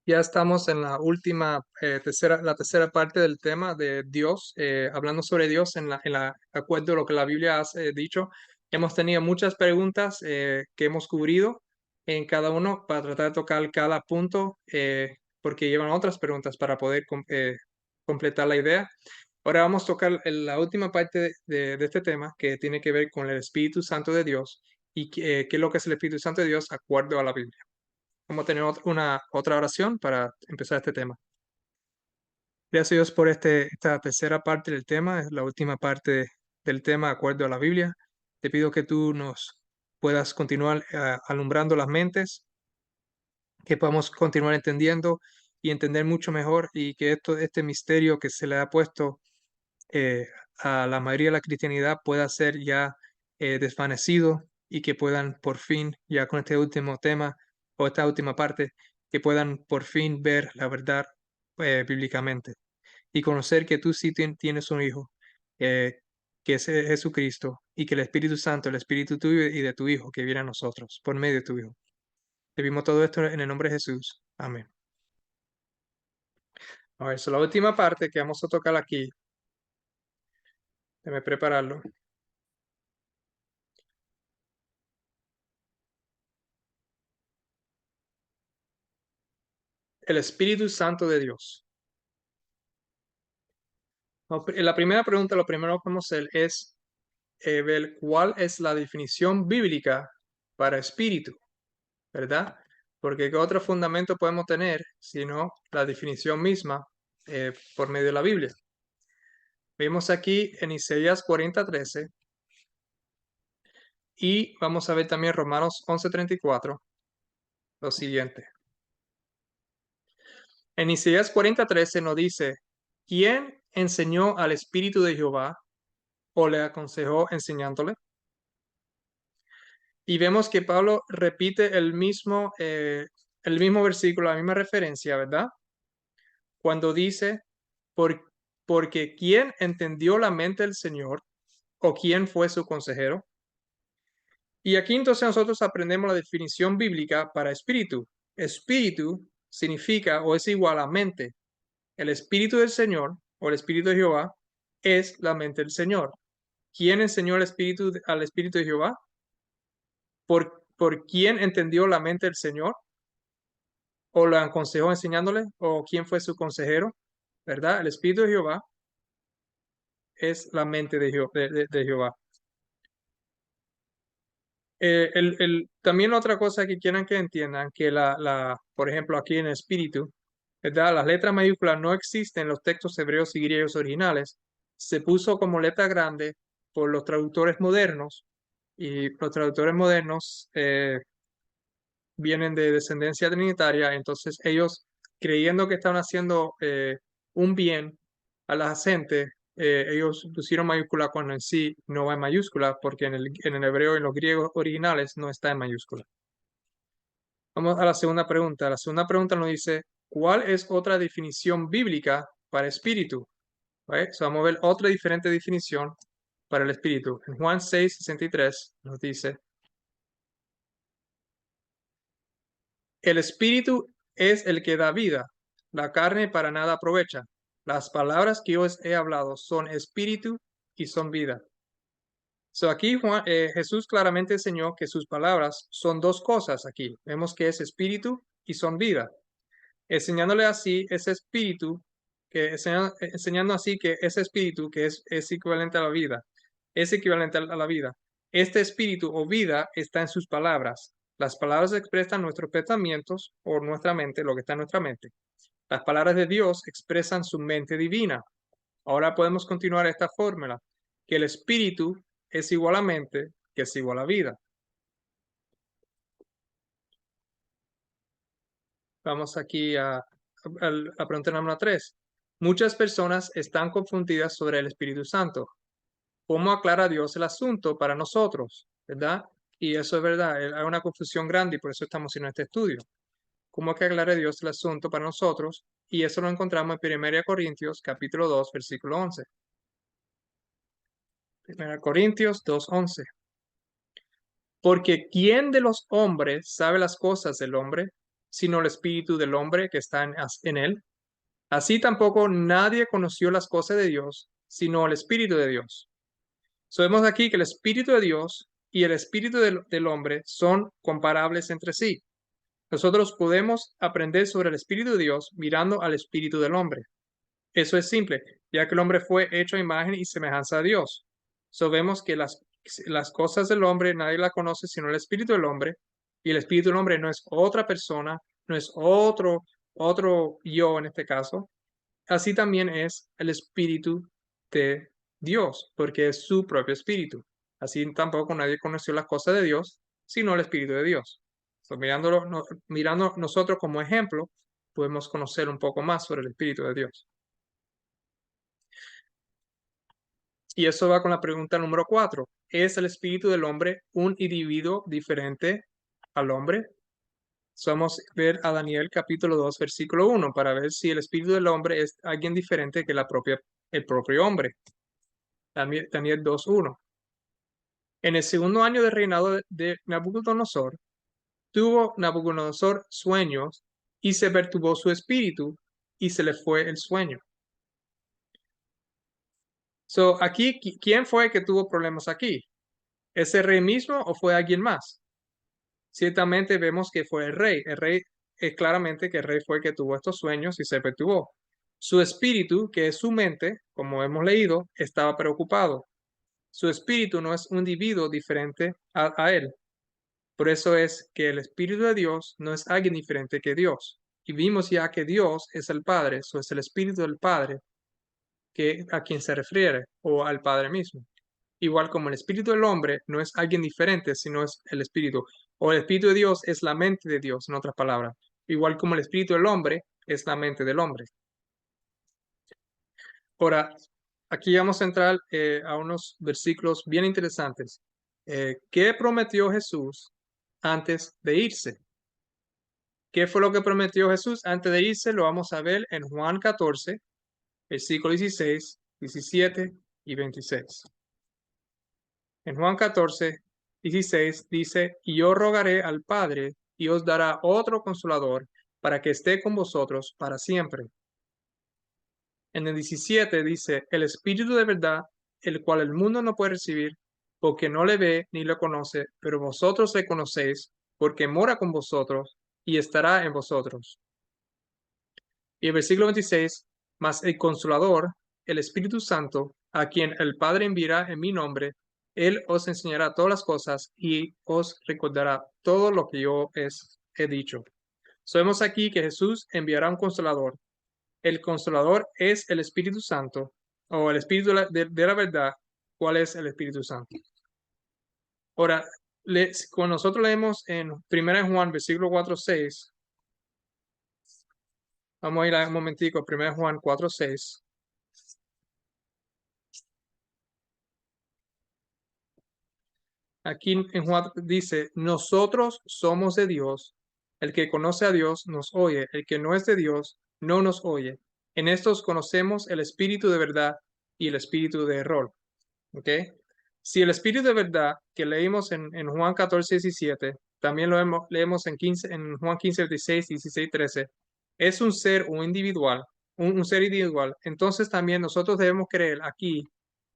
Ya estamos en la última, la tercera parte del tema de Dios, hablando sobre Dios acuerdo a lo que la Biblia ha dicho. Hemos tenido muchas preguntas que hemos cubrido en cada uno para tratar de tocar cada punto, porque llevan otras preguntas para poder completar la idea. Ahora vamos a tocar la última parte de este tema que tiene que ver con el Espíritu Santo de Dios y qué es lo que es el Espíritu Santo de Dios acuerdo a la Biblia. Vamos a tener una otra oración para empezar este tema. Gracias a Dios por esta tercera parte del tema, es la última parte del tema de acuerdo a la Biblia. Te pido que tú nos puedas continuar alumbrando las mentes, que podamos continuar entendiendo y entender mucho mejor y que este misterio que se le ha puesto a la mayoría de la cristianidad pueda ser ya desvanecido y que puedan por fin, ya con este último tema o esta última parte, que puedan por fin ver la verdad bíblicamente y conocer que tú sí tienes un hijo, eh, que es Jesucristo, y que el Espíritu Santo, el Espíritu tuyo y de tu hijo que viene a nosotros por medio de tu hijo. Te vimos todo esto en el nombre de Jesús. Amén. A ver, so la última parte que vamos a tocar aquí, déjame prepararlo. El Espíritu Santo de Dios. La primera pregunta, lo primero que vamos a hacer es ver cuál es la definición bíblica para espíritu, ¿verdad? Porque ¿qué otro fundamento podemos tener sino la definición misma por medio de la Biblia? Vemos aquí en Isaías 40:13 y vamos a ver también Romanos 11:34 lo siguiente. En Isaías 40:13 nos dice, ¿quién enseñó al Espíritu de Jehová o le aconsejó enseñándole? Y vemos que Pablo repite el mismo versículo, la misma referencia, ¿verdad? Cuando dice, Por, porque ¿quién entendió la mente del Señor o quién fue su consejero? Y aquí entonces nosotros aprendemos la definición bíblica para espíritu. Espíritu significa o es igual a mente. El Espíritu del Señor o el Espíritu de Jehová es la mente del Señor. ¿Quién enseñó al Espíritu de Jehová? ¿Por quién entendió la mente del Señor? ¿O lo aconsejó enseñándole? ¿O quién fue su consejero? ¿Verdad? El Espíritu de Jehová es la mente de Jehová. También otra cosa que quieran que entiendan, que por ejemplo, aquí en Espíritu, ¿verdad? Las letras mayúsculas no existen en los textos hebreos y griegos originales. Se puso como letra grande por los traductores modernos y los traductores modernos vienen de descendencia trinitaria, entonces ellos creyendo que estaban haciendo un bien a la gente, ellos pusieron mayúscula cuando en sí no va en mayúscula, porque en el hebreo y en los griegos originales no está en mayúscula. Vamos a la segunda pregunta. La segunda pregunta nos dice, ¿cuál es otra definición bíblica para espíritu? ¿Vale? So, vamos a ver otra diferente definición para el espíritu. En Juan 6:63 nos dice, el espíritu es el que da vida, la carne para nada aprovecha. Las palabras que yo os he hablado son espíritu y son vida. So aquí Jesús claramente enseñó que sus palabras son dos cosas aquí. Vemos que es espíritu y son vida. Enseñándole así ese espíritu, enseñando así que ese espíritu que es equivalente a la vida, es equivalente a la vida. Este espíritu o vida está en sus palabras. Las palabras expresan nuestros pensamientos o nuestra mente, lo que está en nuestra mente. Las palabras de Dios expresan su mente divina. Ahora podemos continuar esta fórmula, que el espíritu es igual a mente, que es igual a vida. Vamos aquí a pregunta número 3. Muchas personas están confundidas sobre el Espíritu Santo. ¿Cómo aclara Dios el asunto para nosotros? ¿Verdad? Y eso es verdad, hay una confusión grande y por eso estamos haciendo este estudio. ¿Cómo que aclara Dios el asunto para nosotros? Y eso lo encontramos en 1 Corintios capítulo 2, versículo 11. 1 Corintios 2:11. Porque ¿quién de los hombres sabe las cosas del hombre, sino el espíritu del hombre que está en él. Así tampoco nadie conoció las cosas de Dios, sino el espíritu de Dios. Sabemos aquí que el espíritu de Dios y el espíritu del hombre son comparables entre sí. Nosotros podemos aprender sobre el espíritu de Dios mirando al espíritu del hombre. Eso es simple, ya que el hombre fue hecho a imagen y semejanza de Dios. Sabemos que las cosas del hombre nadie las conoce sino el espíritu del hombre, y el espíritu del hombre no es otra persona, no es otro yo en este caso. Así también es el espíritu de Dios, porque es su propio espíritu. Así tampoco nadie conoció las cosas de Dios, sino el espíritu de Dios. So, mirando nosotros como ejemplo, podemos conocer un poco más sobre el espíritu de Dios. Y eso va con la pregunta número 4. ¿Es el espíritu del hombre un individuo diferente al hombre? Vamos a ver a Daniel capítulo 2, versículo 1, para ver si el espíritu del hombre es alguien diferente que el propio hombre. Daniel 2, 1. En el segundo año de reinado de Nabucodonosor, tuvo Nabucodonosor sueños y se perturbó su espíritu y se le fue el sueño. Aquí, ¿quién fue que tuvo problemas aquí? ¿Ese rey mismo o fue alguien más? Ciertamente vemos que fue el rey. El rey es claramente que el rey fue el que tuvo estos sueños y se perturbó. Su espíritu, que es su mente, como hemos leído, estaba preocupado. Su espíritu no es un individuo diferente a él. Por eso es que el espíritu de Dios no es alguien diferente que Dios. Y vimos ya que Dios es el Padre, eso es el espíritu del Padre a quien se refiere, o al Padre mismo. Igual como el espíritu del hombre no es alguien diferente, sino es el espíritu. O el espíritu de Dios es la mente de Dios, en otras palabras. Igual como el espíritu del hombre es la mente del hombre. Ahora, aquí vamos a entrar a unos versículos bien interesantes. ¿Qué prometió Jesús antes de irse? ¿Qué fue lo que prometió Jesús antes de irse? Lo vamos a ver en Juan 14, versículo 16, 17 y 26. En Juan 14, 16 dice, y yo rogaré al Padre y os dará otro consolador para que esté con vosotros para siempre. En el 17 dice, el Espíritu de verdad, el cual el mundo no puede recibir, porque no le ve ni lo conoce, pero vosotros le conocéis, porque mora con vosotros y estará en vosotros. Y el versículo 26, mas el Consolador, el Espíritu Santo, a quien el Padre enviará en mi nombre, él os enseñará todas las cosas y os recordará todo lo que yo he dicho. Sabemos aquí que Jesús enviará un Consolador. El Consolador es el Espíritu Santo, o el Espíritu de la verdad. ¿Cuál es el Espíritu Santo? Ahora, cuando nosotros leemos en 1 Juan, versículo 4, 6, vamos a ir a un momentico, 1 Juan 4, 6. Aquí en Juan dice, nosotros somos de Dios, el que conoce a Dios nos oye, el que no es de Dios no nos oye. En estos conocemos el espíritu de verdad y el espíritu de error. ¿Ok? Si el espíritu de verdad que leímos en Juan 14, 17, también leemos en Juan 15, 16, 16, 13, es un ser un individual, un ser individual, entonces también nosotros debemos creer aquí,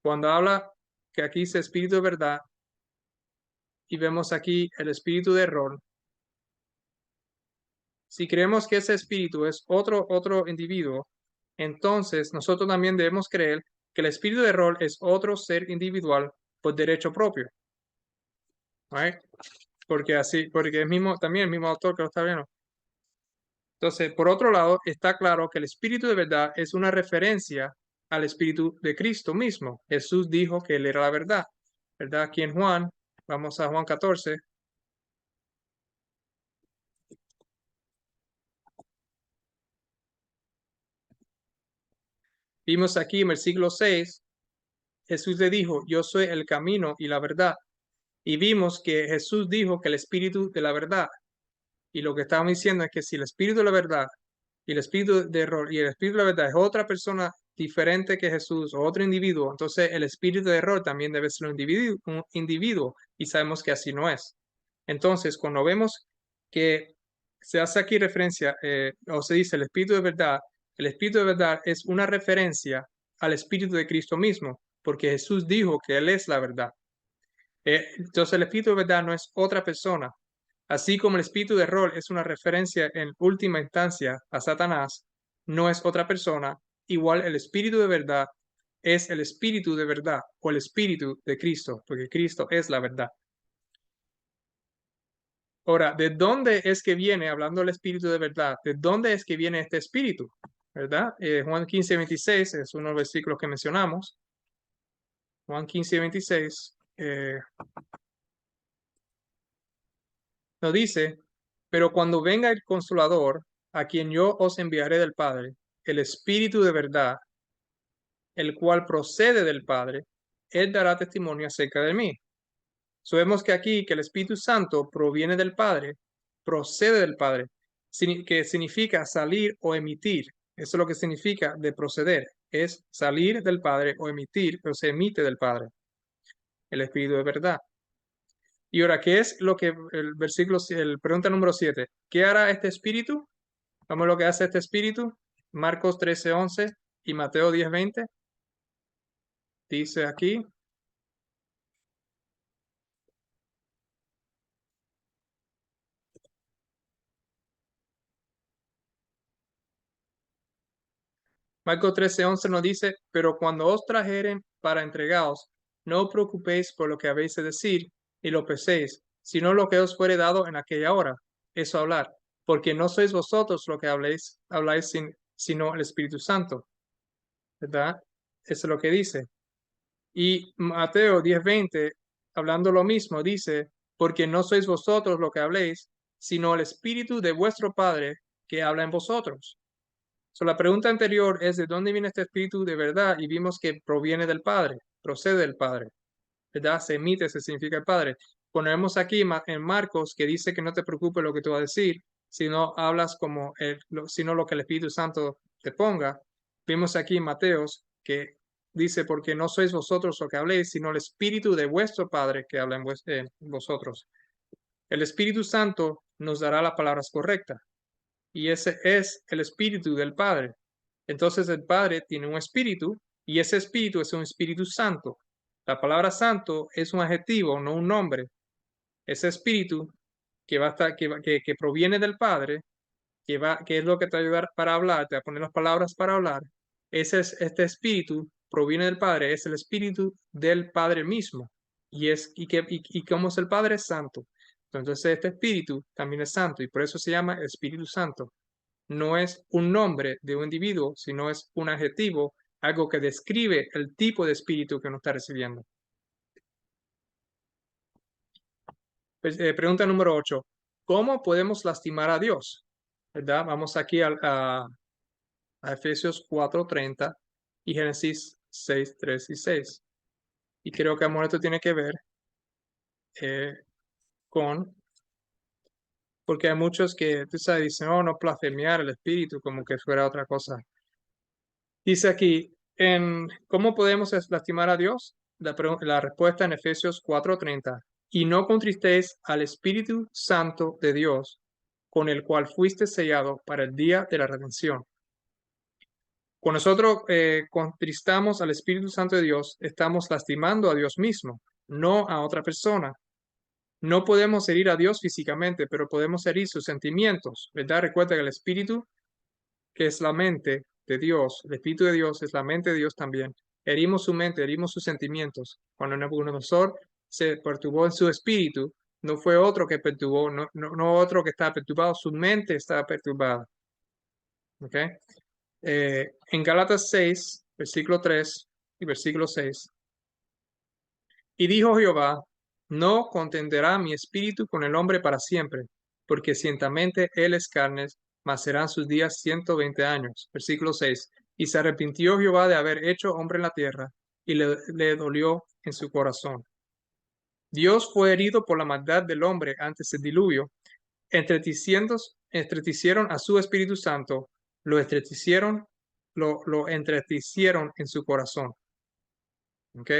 cuando habla que aquí dice espíritu de verdad, y vemos aquí el espíritu de error. Si creemos que ese espíritu es otro individuo, entonces nosotros también debemos creer que el espíritu de error es otro ser individual por derecho propio. ¿Right? Porque es también el mismo autor que lo está viendo. Entonces, por otro lado, está claro que el espíritu de verdad es una referencia al espíritu de Cristo mismo. Jesús dijo que él era la verdad. ¿Verdad? Aquí en Juan, vamos a Juan 14. Vimos aquí en el versículo 6, Jesús le dijo, yo soy el camino y la verdad. Y vimos que Jesús dijo que el espíritu de la verdad. Y lo que estábamos diciendo es que si el espíritu de la verdad y el espíritu de error y el espíritu de la verdad es otra persona diferente que Jesús o otro individuo, entonces el espíritu de error también debe ser un individuo y sabemos que así no es. Entonces, cuando vemos que se hace aquí referencia, o se dice el Espíritu de verdad. El Espíritu de verdad es una referencia al Espíritu de Cristo mismo, porque Jesús dijo que Él es la verdad. Entonces el Espíritu de verdad no es otra persona. Así como el espíritu de error es una referencia en última instancia a Satanás, no es otra persona, igual el espíritu de verdad es el espíritu de verdad o el espíritu de Cristo, porque Cristo es la verdad. Ahora, ¿de dónde es que viene, hablando del espíritu de verdad, de dónde es que viene este espíritu? ¿Verdad? Juan 15:26 es uno de los versículos que mencionamos. Juan 15:26 nos dice, pero cuando venga el Consolador, a quien yo os enviaré del Padre, el Espíritu de verdad, el cual procede del Padre, él dará testimonio acerca de mí. Sabemos que aquí que el Espíritu Santo proviene del Padre, procede del Padre, que significa salir o emitir. Eso es lo que significa de proceder, es salir del Padre o emitir, pero se emite del Padre, el Espíritu de verdad. Y ahora, ¿qué es lo que el versículo, el pregunta número 7? ¿Qué hará este Espíritu? Vamos a lo que hace este Espíritu. Marcos 13:11 y Mateo 10:20. Dice aquí, Marcos 13:11 nos dice, pero cuando os trajeren para entregaos, no os preocupéis por lo que habéis de decir, y lo penséis, sino lo que os fuere dado en aquella hora, eso hablar, porque no sois vosotros lo que habláis sino el Espíritu Santo, ¿verdad? Eso es lo que dice. Y Mateo 10:20, hablando lo mismo, dice, porque no sois vosotros lo que habléis, sino el Espíritu de vuestro Padre que habla en vosotros. La pregunta anterior es de dónde viene este espíritu de verdad y vimos que proviene del Padre, procede del Padre, ¿verdad? Se emite, se significa el Padre. Ponemos aquí en Marcos que dice que no te preocupes lo que tú vas a decir, sino hablas como sino lo que el Espíritu Santo te ponga. Vimos aquí en Mateos que dice, porque no sois vosotros lo que habléis, sino el Espíritu de vuestro Padre que habla en vosotros. El Espíritu Santo nos dará las palabras correctas y ese es el espíritu del Padre. Entonces el Padre tiene un espíritu y ese espíritu es un espíritu santo. La palabra santo es un adjetivo, no un nombre. Ese espíritu que va a estar, que proviene del Padre, que es lo que te va a ayudar para hablar, te va a poner las palabras para hablar. Este espíritu proviene del Padre, es el espíritu del Padre mismo. Y como es el Padre es santo. Entonces este espíritu también es santo y por eso se llama Espíritu Santo. No es un nombre de un individuo, sino es un adjetivo, algo que describe el tipo de espíritu que uno está recibiendo. Pues, pregunta número 8. ¿Cómo podemos lastimar a Dios? ¿Verdad? Vamos aquí a Efesios 4:30 y Génesis 6:3 y 6. Y creo que, amor, esto tiene que ver eh, con, porque hay muchos que, tú sabes, dicen, oh, no blasfemiar el espíritu, como que fuera otra cosa. Dice aquí, ¿cómo podemos lastimar a Dios? La respuesta en Efesios 4:30. Y no contristéis al Espíritu Santo de Dios, con el cual fuiste sellado para el día de la redención. Cuando nosotros contristamos al Espíritu Santo de Dios, estamos lastimando a Dios mismo, no a otra persona. No podemos herir a Dios físicamente, pero podemos herir sus sentimientos, ¿verdad? Recuerda que el Espíritu, que es la mente de Dios, el Espíritu de Dios es la mente de Dios también. Herimos su mente, herimos sus sentimientos. Cuando Nabucodonosor se perturbó en su espíritu, no fue otro que perturbó, no otro que estaba perturbado, su mente estaba perturbada. ¿Ok? En Gálatas 6, versículo 3 y versículo 6. Y dijo Jehová, no contenderá mi espíritu con el hombre para siempre, porque ciertamente él es carne, mas serán sus días 120 años. Versículo 6. Y se arrepintió Jehová de haber hecho hombre en la tierra, y le dolió en su corazón. Dios fue herido por la maldad del hombre antes del diluvio. Entretecieron a su Espíritu Santo, lo entretecieron, lo entretecieron en su corazón. ¿Ok?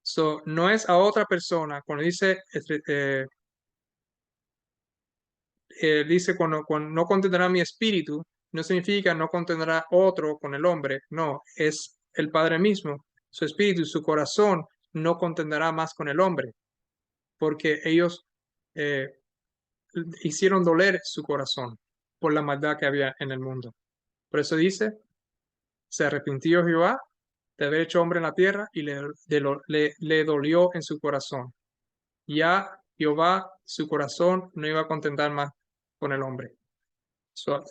So, no es a otra persona. Cuando dice dice cuando no contendrá mi espíritu, no significa no contendrá otro con el hombre, no, es el Padre mismo, su espíritu y su corazón no contendrá más con el hombre, porque ellos eh, hicieron doler su corazón por la maldad que había en el mundo. Por eso dice, se arrepintió Jehová de haber hecho hombre en la tierra y le dolió en su corazón. Ya Jehová, su corazón no iba a contentar más con el hombre. So,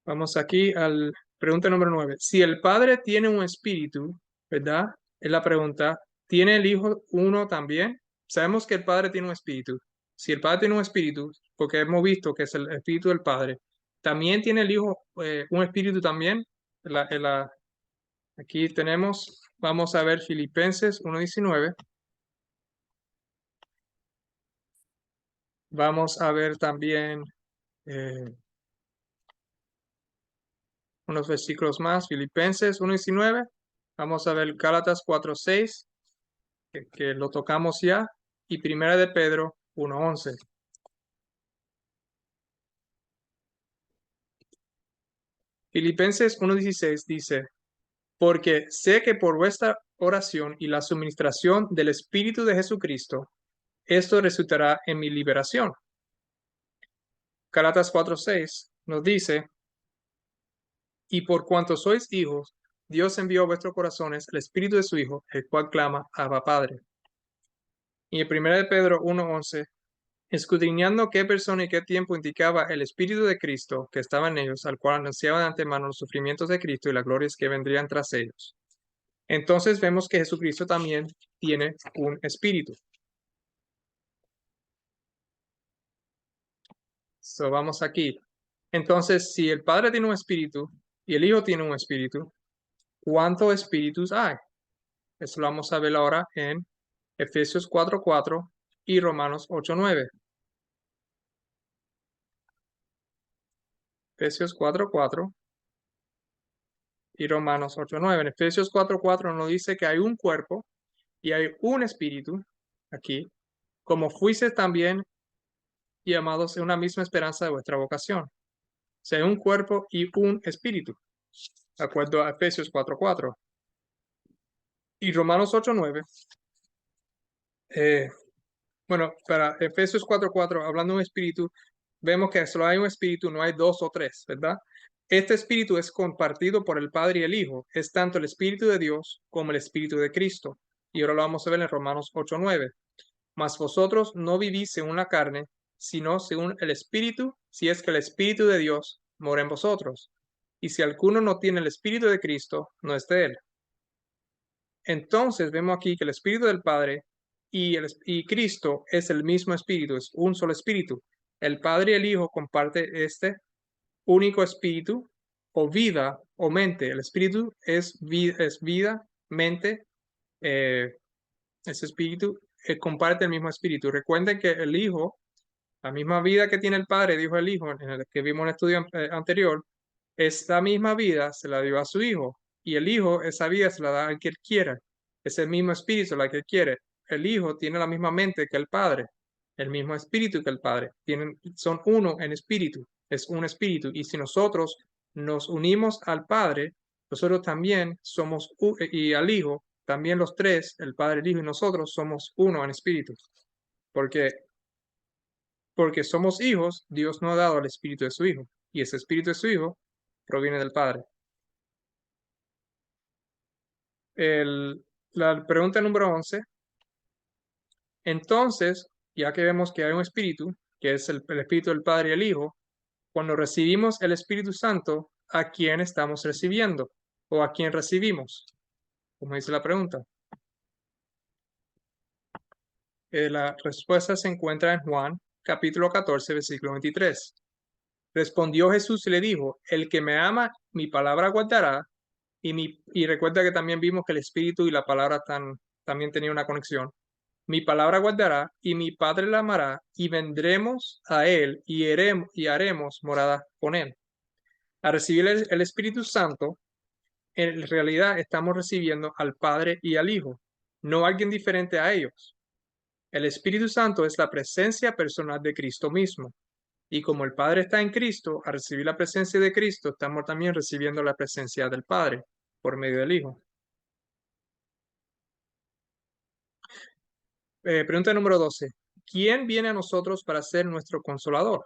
vamos aquí al pregunta número 9. Si el Padre tiene un espíritu, ¿verdad? Es la pregunta. ¿Tiene el Hijo uno también? Sabemos que el Padre tiene un espíritu. Si el Padre tiene un espíritu, porque hemos visto que es el espíritu del Padre, ¿también tiene el Hijo un espíritu también? Aquí tenemos, vamos a ver Filipenses 1:19. Vamos a ver también eh, unos versículos más, Filipenses 1:19. Vamos a ver Gálatas 4:6, que lo tocamos ya, y Primera de Pedro 1:11. Filipenses 1:16 dice, porque sé que por vuestra oración y la suministración del Espíritu de Jesucristo, esto resultará en mi liberación. Gálatas 4:6 nos dice, y por cuanto sois hijos, Dios envió a vuestros corazones el Espíritu de su Hijo, el cual clama, Abba Padre. Y en 1 de Pedro 1:11, escudriñando qué persona y qué tiempo indicaba el Espíritu de Cristo que estaba en ellos, al cual anunciaba de antemano los sufrimientos de Cristo y las glorias que vendrían tras ellos. Entonces vemos que Jesucristo también tiene un espíritu. So, vamos aquí. Entonces, si el Padre tiene un espíritu y el Hijo tiene un espíritu, ¿cuántos espíritus hay? Eso lo vamos a ver ahora en Efesios 4:4 y Romanos 8:9. Efesios 4:4 y Romanos 8:9. En Efesios 4:4 nos dice que hay un cuerpo y hay un espíritu aquí, como fuisteis también llamados en una misma esperanza de vuestra vocación. O sea, un cuerpo y un espíritu, de acuerdo a Efesios 4:4. Y Romanos 8:9, bueno, para Efesios 4:4, hablando de un espíritu, vemos que solo hay un espíritu, no hay dos o tres, ¿verdad? Este espíritu es compartido por el Padre y el Hijo, es tanto el Espíritu de Dios como el Espíritu de Cristo. Y ahora lo vamos a ver en Romanos 8:9. Mas vosotros no vivís según la carne, sino según el Espíritu, si es que el Espíritu de Dios mora en vosotros. Y si alguno no tiene el Espíritu de Cristo, no es de él. Entonces vemos aquí que el Espíritu del Padre y Cristo es el mismo Espíritu, es un solo Espíritu. El Padre y el Hijo comparten este único Espíritu o vida o mente. El Espíritu es vida, mente, ese Espíritu comparte el mismo Espíritu. Recuerden que el Hijo, la misma vida que tiene el Padre, dijo el Hijo, en el que vimos en el estudio anterior, esta misma vida se la dio a su Hijo, y el Hijo esa vida se la da al que él quiera. Es el mismo Espíritu la que él quiere. El Hijo tiene la misma mente que el Padre, el mismo Espíritu que el Padre. Son uno en espíritu, es un Espíritu. Y si nosotros nos unimos al Padre, nosotros también somos, y al Hijo, también los tres, el Padre, el Hijo y nosotros, somos uno en espíritu. Porque, porque somos hijos, Dios nos ha dado el Espíritu de su Hijo. Y ese Espíritu de su Hijo proviene del Padre. La pregunta número 11. Entonces, ya que vemos que hay un espíritu, que es el espíritu del Padre y el Hijo, cuando recibimos el Espíritu Santo, ¿a quién estamos recibiendo? ¿O a quién recibimos? Como dice la pregunta. La respuesta se encuentra en Juan, capítulo 14, versículo 23. Respondió Jesús y le dijo, el que me ama, mi palabra guardará, y recuerda que también vimos que el Espíritu y la palabra también tenían una conexión. Mi palabra guardará, y mi Padre la amará, y vendremos a él, y haremos morada con él. Al recibir el Espíritu Santo, en realidad estamos recibiendo al Padre y al Hijo, no alguien diferente a ellos. El Espíritu Santo es la presencia personal de Cristo mismo. Y como el Padre está en Cristo, al recibir la presencia de Cristo, estamos también recibiendo la presencia del Padre por medio del Hijo. Pregunta número 12. ¿Quién viene a nosotros para ser nuestro consolador?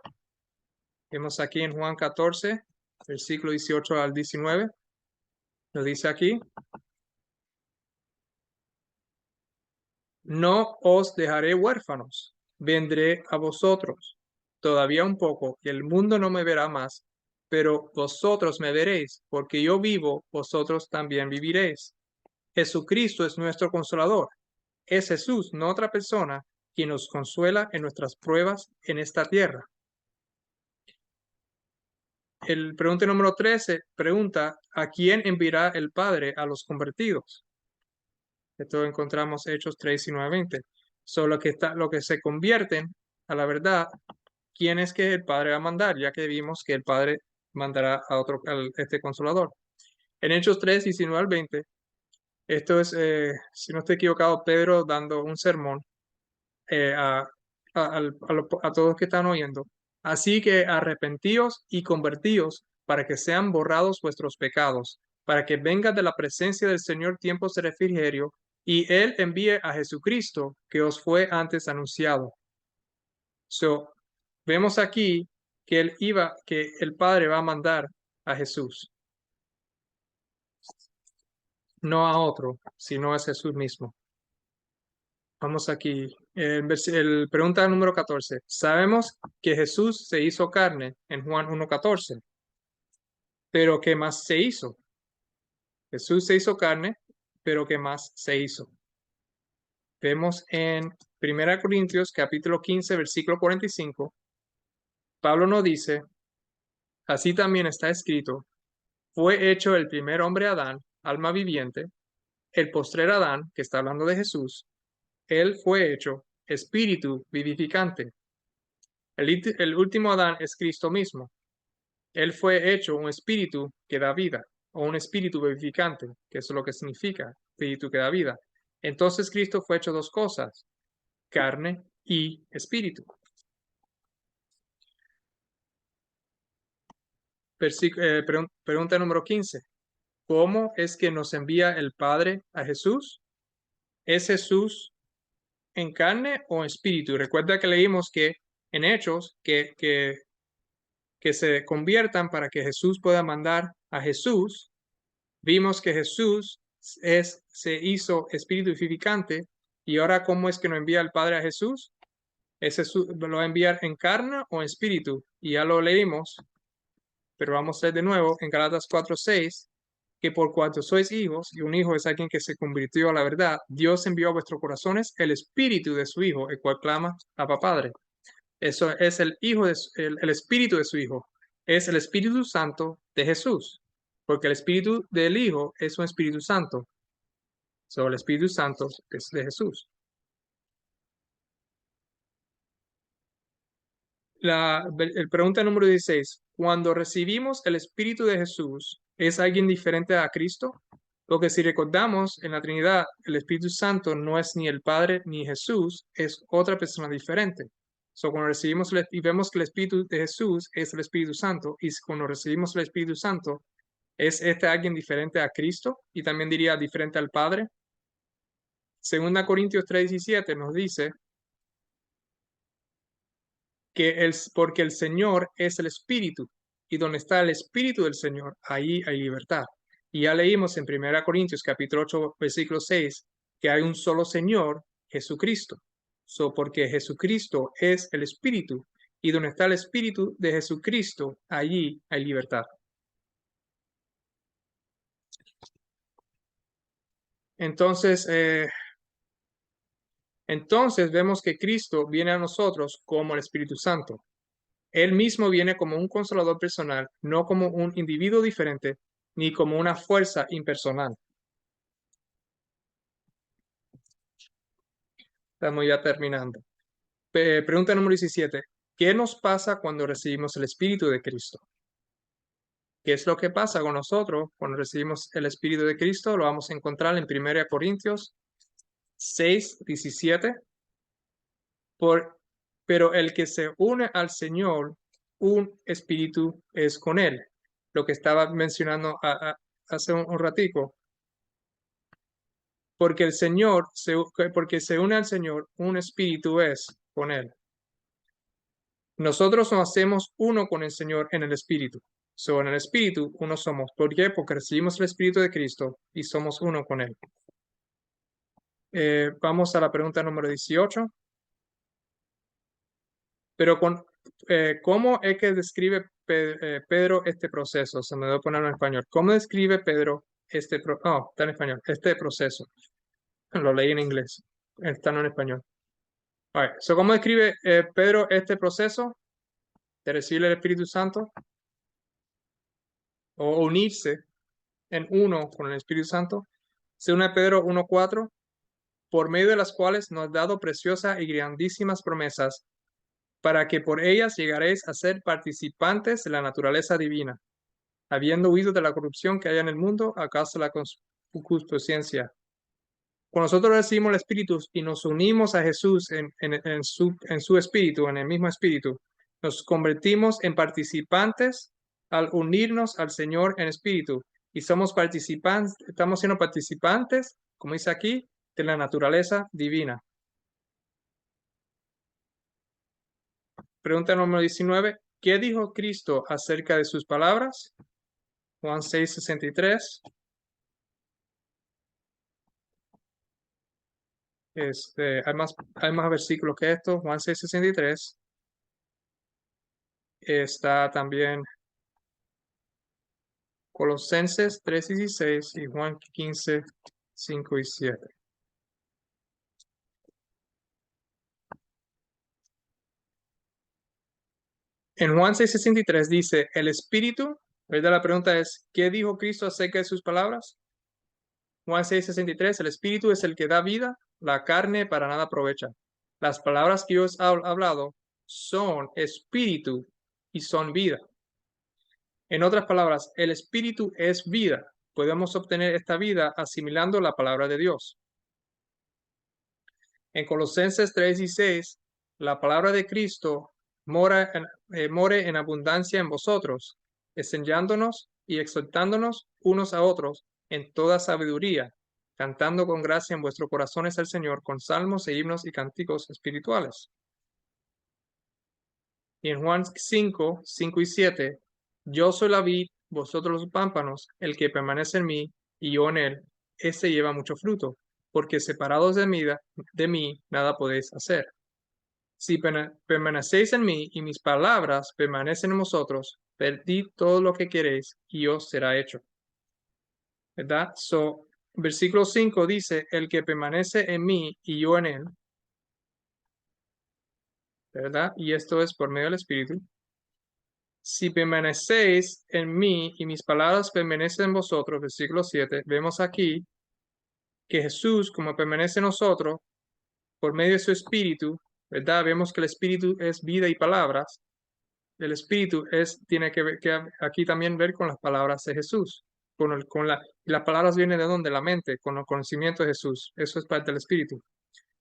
Vemos aquí en Juan 14, versículo 18 al 19. Nos dice aquí: no os dejaré huérfanos, vendré a vosotros. Todavía un poco, y el mundo no me verá más, pero vosotros me veréis, porque yo vivo, vosotros también viviréis. Jesucristo es nuestro consolador. Es Jesús, no otra persona, quien nos consuela en nuestras pruebas en esta tierra. El pregunta número 13 pregunta: ¿a quién enviará el Padre a los convertidos? Esto encontramos Hechos 3:19-20. Solo que lo que se convierten a la verdad, ¿quién es que el Padre va a mandar? Ya que vimos que el Padre mandará a este consolador. En Hechos 3:19-20, esto es, si no estoy equivocado, Pedro dando un sermón eh, a, a todos los que están oyendo. Así que arrepentíos y convertíos para que sean borrados vuestros pecados, para que venga de la presencia del Señor tiempos de refrigerio, y Él envíe a Jesucristo que os fue antes anunciado. So, vemos aquí que que el Padre va a mandar a Jesús, no a otro, sino a Jesús mismo. Vamos aquí. Pregunta número 14. Sabemos que Jesús se hizo carne en Juan 1:14. Pero ¿qué más se hizo? Jesús se hizo carne, pero ¿qué más se hizo? Vemos en 1 Corintios capítulo 15, versículo 45. Pablo nos dice: así también está escrito, fue hecho el primer hombre Adán, alma viviente, el postrer Adán, que está hablando de Jesús, él fue hecho espíritu vivificante. El último Adán es Cristo mismo. Él fue hecho un espíritu que da vida, o un espíritu vivificante, que eso es lo que significa, espíritu que da vida. Entonces Cristo fue hecho dos cosas: carne y espíritu. Pregunta número 15. ¿Cómo es que nos envía el Padre a Jesús? ¿Es Jesús en carne o espíritu? Recuerda que leímos que en Hechos que se conviertan para que Jesús pueda mandar a Jesús. Vimos que Jesús se hizo espíritu vivificante, y ahora ¿cómo es que nos envía el Padre a Jesús? ¿Lo va a enviar en carne o en espíritu? Y ya lo leímos, pero vamos a leer de nuevo en Galatas 4:6, que por cuanto sois hijos, y un hijo es alguien que se convirtió a la verdad, Dios envió a vuestros corazones el espíritu de su Hijo, el cual clama: Abba Padre. Eso es el hijo el espíritu de su Hijo. Es el Espíritu Santo de Jesús, porque el espíritu del Hijo es un Espíritu Santo. El Espíritu Santo es de Jesús. El pregunta número 16. Cuando recibimos el Espíritu de Jesús, ¿es alguien diferente a Cristo? Porque si recordamos, en la Trinidad, el Espíritu Santo no es ni el Padre ni Jesús, es otra persona diferente. Cuando recibimos y vemos que el Espíritu de Jesús es el Espíritu Santo, y cuando recibimos el Espíritu Santo, ¿es este alguien diferente a Cristo? Y también diría diferente al Padre. 2 Corintios 3:17 nos dice que porque el Señor es el Espíritu, y donde está el Espíritu del Señor, ahí hay libertad. Y ya leímos en 1 Corintios capítulo 8, versículo 6, que hay un solo Señor, Jesucristo. Porque Jesucristo es el Espíritu, y donde está el Espíritu de Jesucristo, allí hay libertad. Entonces, vemos que Cristo viene a nosotros como el Espíritu Santo. Él mismo viene como un consolador personal, no como un individuo diferente, ni como una fuerza impersonal. Estamos ya terminando. Pregunta número 17. ¿Qué nos pasa cuando recibimos el Espíritu de Cristo? ¿Qué es lo que pasa con nosotros cuando recibimos el Espíritu de Cristo? Lo vamos a encontrar en 1 Corintios 6:17. Por, pero el que se une al Señor, un espíritu es con él. Lo que estaba mencionando hace un ratico. Porque el Señor, porque se une al Señor, un espíritu es con él. Nosotros nos hacemos uno con el Señor en el espíritu. En el espíritu uno somos. ¿Por qué? Porque recibimos el espíritu de Cristo y somos uno con él. Vamos a la pregunta número 18. Pero ¿cómo es que describe Pedro este proceso? Se me debe poner en español. ¿Cómo describe Pedro está en español, este proceso? Lo leí en inglés, está no en español. ¿Cómo describe Pedro este proceso de recibir el Espíritu Santo o unirse en uno con el Espíritu Santo? Según Pedro 1:4, por medio de las cuales nos ha dado preciosas y grandísimas promesas, para que por ellas llegaréis a ser participantes de la naturaleza divina, habiendo huido de la corrupción que hay en el mundo a causa de la concupiscencia. Cuando nosotros recibimos el Espíritu y nos unimos a Jesús en su Espíritu, en el mismo Espíritu, nos convertimos en participantes al unirnos al Señor en Espíritu. Y somos participantes, estamos siendo participantes, como dice aquí, de la naturaleza divina. Pregunta número 19. ¿Qué dijo Cristo acerca de sus palabras? Juan 6:63. Hay más versículos que esto. Juan 6:63. Está también Colosenses 3:16 y Juan 15:5 y 7. En Juan 6:63 dice, el Espíritu, ¿verdad? La pregunta es, ¿qué dijo Cristo acerca de sus palabras? Juan 6:63, el Espíritu es el que da vida, la carne para nada aprovecha. Las palabras que yo os he hablado son espíritu y son vida. En otras palabras, el Espíritu es vida. Podemos obtener esta vida asimilando la palabra de Dios. En Colosenses 3:16, la palabra de Cristo more en abundancia en vosotros, enseñándonos y exhortándonos unos a otros en toda sabiduría, cantando con gracia en vuestros corazones al Señor con salmos e himnos y cánticos espirituales. Y en Juan 5:5 y 7, yo soy la vid, vosotros los pámpanos, el que permanece en mí y yo en él, ese lleva mucho fruto, porque separados de mí nada podéis hacer. Si permanecéis en mí y mis palabras permanecen en vosotros, pedid todo lo que queréis y os será hecho. ¿Verdad? Versículo 5 dice, el que permanece en mí y yo en él, ¿verdad? Y esto es por medio del Espíritu. Si permanecéis en mí y mis palabras permanecen en vosotros, versículo 7, vemos aquí que Jesús, como permanece en nosotros, por medio de su Espíritu, ¿verdad? Vemos que el Espíritu es vida y palabras. El Espíritu tiene que ver, aquí también ver con las palabras de Jesús. Y las palabras vienen de dónde? La mente, con el conocimiento de Jesús. Eso es parte del Espíritu.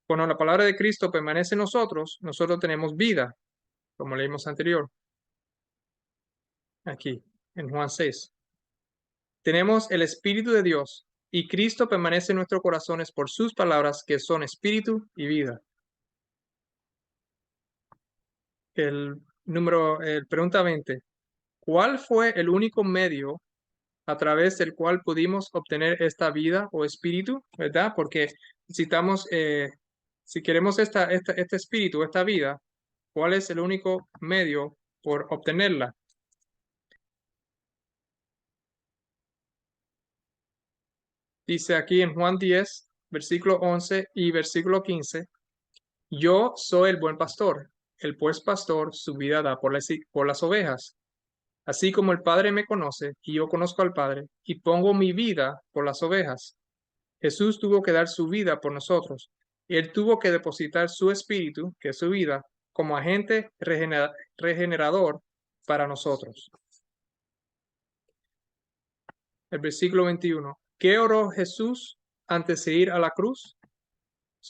Cuando la palabra de Cristo permanece en nosotros, nosotros tenemos vida, como leímos anterior, aquí, en Juan 6. Tenemos el Espíritu de Dios y Cristo permanece en nuestros corazones por sus palabras que son espíritu y vida. Pregunta 20. ¿Cuál fue el único medio a través del cual pudimos obtener esta vida o espíritu? ¿Verdad? Porque necesitamos, si queremos este espíritu, esta vida, ¿cuál es el único medio por obtenerla? Dice aquí en Juan 10, versículo 11 y versículo 15, yo soy el buen pastor, el pues pastor su vida da por las ovejas. Así como el Padre me conoce y yo conozco al Padre y pongo mi vida por las ovejas. Jesús tuvo que dar su vida por nosotros. Él tuvo que depositar su espíritu, que es su vida, como agente regenerador para nosotros. El versículo 21. ¿Qué oró Jesús antes de ir a la cruz?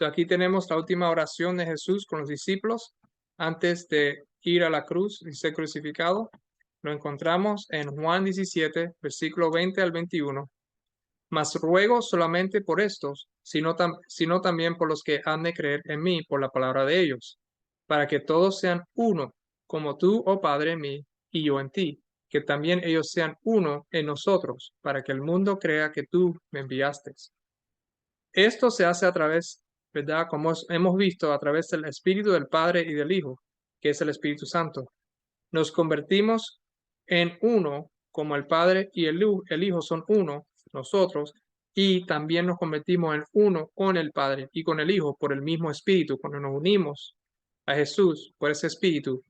Aquí tenemos la última oración de Jesús con los discípulos antes de ir a la cruz y ser crucificado. Lo encontramos en Juan 17, versículo 20 al 21. Mas ruego solamente por estos, sino también por los que han de creer en mí por la palabra de ellos, para que todos sean uno, como tú, oh Padre, en mí y yo en ti, que también ellos sean uno en nosotros, para que el mundo crea que tú me enviaste. Esto se hace a través, ¿verdad? Como hemos visto, a través del Espíritu del Padre y del Hijo, que es el Espíritu Santo. Nos convertimos en uno, como el Padre y el Hijo son uno, nosotros, y también nos convertimos en uno con el Padre y con el Hijo por el mismo Espíritu. Cuando nos unimos a Jesús por ese Espíritu,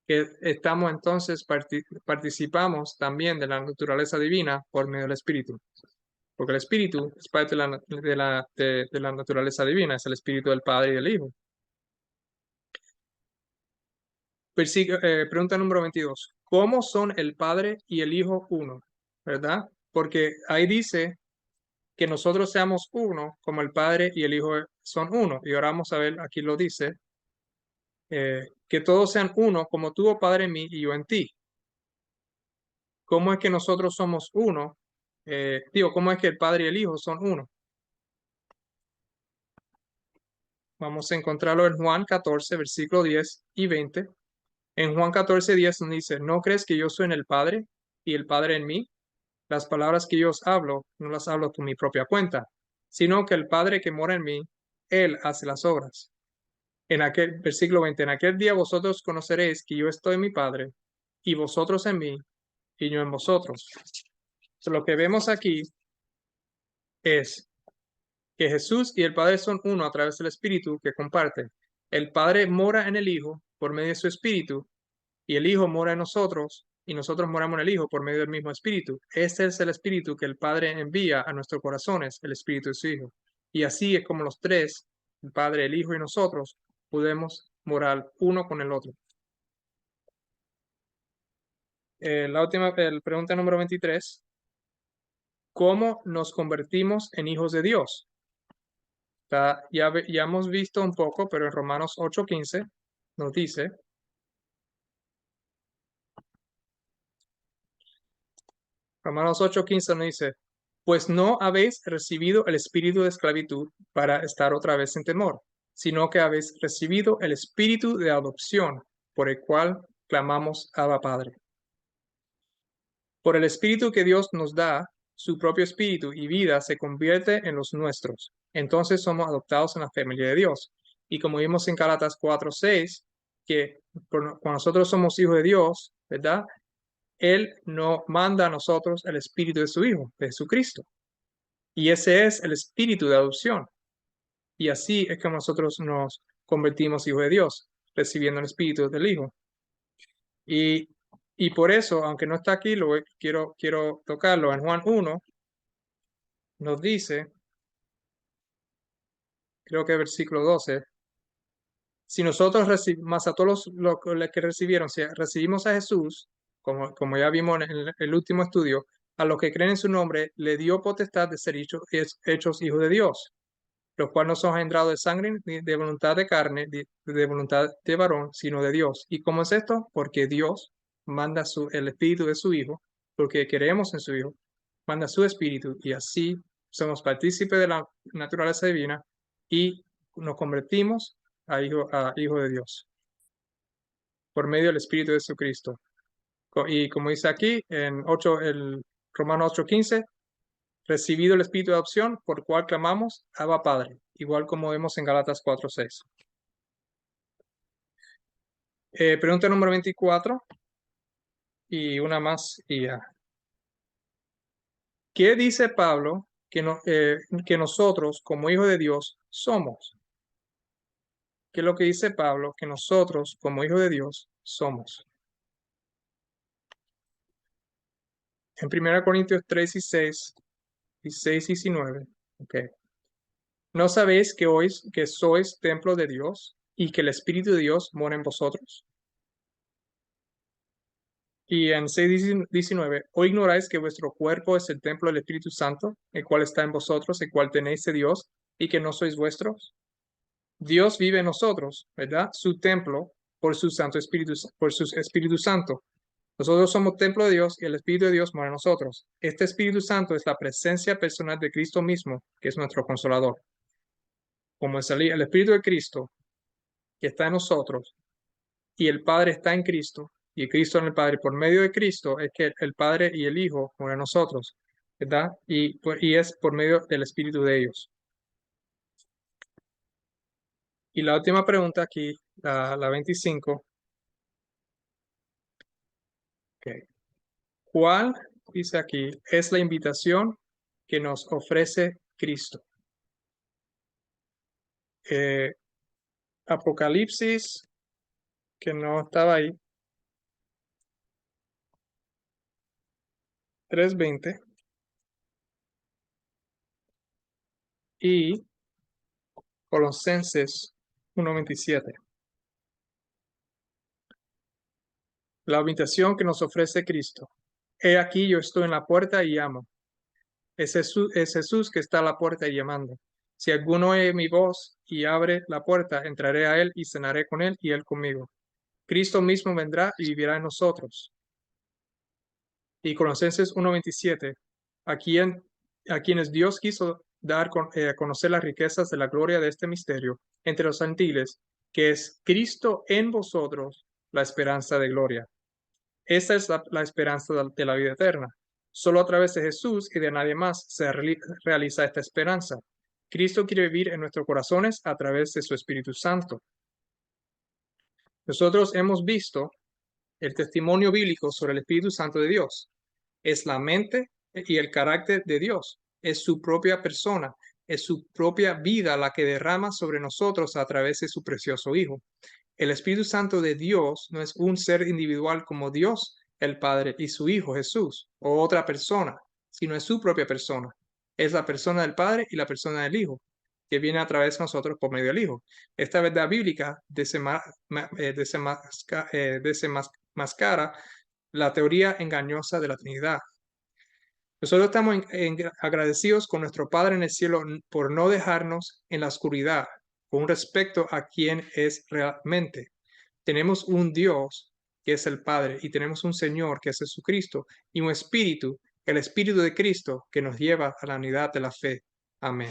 que estamos entonces, participamos también de la naturaleza divina por medio del Espíritu. Porque el Espíritu es parte de la naturaleza divina, es el Espíritu del Padre y del Hijo. Pregunta número 22. ¿Cómo son el Padre y el Hijo uno? ¿Verdad? Porque ahí dice que nosotros seamos uno, como el Padre y el Hijo son uno. Y ahora vamos a ver, aquí lo dice, que todos sean uno, como tú, oh Padre, en mí y yo en ti. ¿Cómo es que nosotros somos uno? ¿Cómo es que el Padre y el Hijo son uno? Vamos a encontrarlo en Juan 14, versículo 10 y 20. En Juan 14, 10 nos dice, ¿no crees que yo soy en el Padre y el Padre en mí? Las palabras que yo os hablo, no las hablo por mi propia cuenta, sino que el Padre que mora en mí, Él hace las obras. En aquel versículo 20, en aquel día vosotros conoceréis que yo estoy en mi Padre, y vosotros en mí, y yo en vosotros. Lo que vemos aquí es que Jesús y el Padre son uno a través del Espíritu que comparten. El Padre mora en el Hijo por medio de su Espíritu, y el Hijo mora en nosotros, y nosotros moramos en el Hijo por medio del mismo Espíritu. Este es el Espíritu que el Padre envía a nuestros corazones, el Espíritu de su Hijo. Y así es como los tres, el Padre, el Hijo y nosotros, podemos morar uno con el otro. La última pregunta número 23. ¿Cómo nos convertimos en hijos de Dios? Ya hemos visto un poco, pero en Romanos 8:15 nos dice, Romanos 8:15 nos dice, pues no habéis recibido el espíritu de esclavitud para estar otra vez en temor, sino que habéis recibido el espíritu de adopción, por el cual clamamos Abba Padre. Por el espíritu que Dios nos da, su propio espíritu y vida se convierte en los nuestros. Entonces somos adoptados en la familia de Dios. Y como vimos en Gálatas 4:6, que cuando nosotros somos hijos de Dios, ¿verdad? Él nos manda a nosotros el espíritu de su Hijo, de Jesucristo. Y ese es el espíritu de adopción. Y así es que nosotros nos convertimos hijos de Dios, recibiendo el espíritu del Hijo. Y, y por eso, aunque no está aquí, quiero tocarlo. En Juan 1 nos dice, creo que versículo 12, si nosotros más a todos los que recibieron, si recibimos a Jesús, como ya vimos en el último estudio, a los que creen en su nombre, le dio potestad de ser hechos hijos de Dios, los cuales no son engendrados de sangre, ni de voluntad de carne, de voluntad de varón, sino de Dios. ¿Y cómo es esto? Porque Dios manda el espíritu de su Hijo, porque creemos en su Hijo, manda su espíritu, y así somos partícipes de la naturaleza divina y nos convertimos a hijo de Dios por medio del Espíritu de Jesucristo. Y como dice aquí en el Romanos 8:15, recibido el Espíritu de adopción, por cual clamamos, Abba Padre, igual como vemos en Galatas 4:6. Pregunta número 24 y una más y ya. ¿Qué dice Pablo que nosotros, como hijos de Dios, somos? ¿Qué es lo que dice Pablo que nosotros, como hijos de Dios, somos? En 1 Corintios 3:16 y 6:19. Okay. ¿No sabéis que sois templo de Dios y que el Espíritu de Dios mora en vosotros? Y en 6:19, ¿o ignoráis que vuestro cuerpo es el templo del Espíritu Santo, el cual está en vosotros, el cual tenéis de Dios, y que no sois vuestros? Dios vive en nosotros, ¿verdad? Su templo por su Santo Espíritu, por su Espíritu Santo. Nosotros somos templo de Dios y el Espíritu de Dios mora en nosotros. Este Espíritu Santo es la presencia personal de Cristo mismo, que es nuestro consolador. Como es el Espíritu de Cristo que está en nosotros y el Padre está en Cristo y Cristo en el Padre, por medio de Cristo es que el Padre y el Hijo moran en nosotros, ¿verdad? Y es por medio del Espíritu de ellos. Y la última pregunta aquí, la 25. Okay. ¿Cuál, dice aquí, es la invitación que nos ofrece Cristo? Eh, Apocalipsis, que no estaba ahí, 3:20 y Colosenses 1:27. La invitación que nos ofrece Cristo. He aquí yo estoy en la puerta y llamo. Es Jesús que está a la puerta y llamando. Si alguno oye mi voz y abre la puerta, entraré a él y cenaré con él y él conmigo. Cristo mismo vendrá y vivirá en nosotros. Y Colosenses 1:27, a, a quienes Dios quiso dar a conocer las riquezas de la gloria de este misterio entre los gentiles, que es Cristo en vosotros, la esperanza de gloria. Esta es la esperanza de la vida eterna. Solo a través de Jesús y de nadie más se realiza esta esperanza. Cristo quiere vivir en nuestros corazones a través de su Espíritu Santo. Nosotros hemos visto el testimonio bíblico sobre el Espíritu Santo de Dios. Es la mente y el carácter de Dios. Es su propia persona, es su propia vida la que derrama sobre nosotros a través de su precioso Hijo. El Espíritu Santo de Dios no es un ser individual como Dios, el Padre, y su Hijo Jesús, o otra persona, sino es su propia persona. Es la persona del Padre y la persona del Hijo, que viene a través de nosotros por medio del Hijo. Esta verdad bíblica desenmascara la teoría engañosa de la Trinidad. Nosotros estamos agradecidos con nuestro Padre en el cielo por no dejarnos en la oscuridad con respecto a quién es realmente. Tenemos un Dios que es el Padre y tenemos un Señor que es Jesucristo y un Espíritu, el Espíritu de Cristo que nos lleva a la unidad de la fe. Amén.